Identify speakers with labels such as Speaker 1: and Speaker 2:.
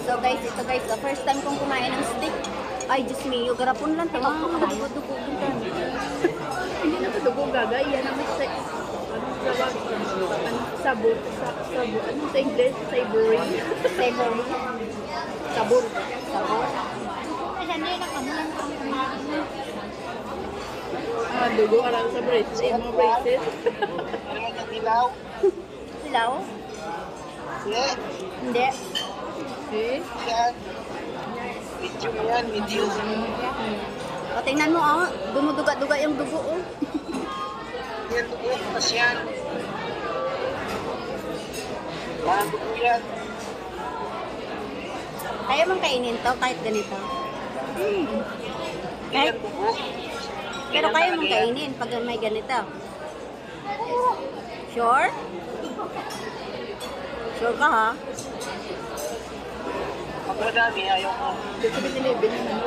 Speaker 1: So guys, ito guys, the first time kong kumain ng steak. Ay, Diyos mio, garapon lang. Tawag ko dugo-dugo.
Speaker 2: Hindi na ito dugo gaga. Yan ang sa... Anong tawag? Sabo. Anong sa English? Savory.
Speaker 1: Savory.
Speaker 2: Sabor.
Speaker 1: Sabor.
Speaker 2: Dugo alang sa braces. Mga braces.
Speaker 3: Ano yung dilaw?
Speaker 1: Silaw?
Speaker 3: Hindi.
Speaker 1: Hindi.
Speaker 2: Eh?
Speaker 3: Yan. Medium yan, medium.
Speaker 1: O, tingnan mo, oh. Dumuduga-duga yung dugo, oh.
Speaker 3: Yan, dugo. Mas yan. Mga dugo yan.
Speaker 1: Kaya mong kainin to, kahit ganito.
Speaker 3: Yan, dugo.
Speaker 1: Pero kaya mong kainin pag may ganito. Sure? Sure ka, ha?
Speaker 3: Pag madami, ayaw ko.
Speaker 2: Ito sa binilibin ng ano.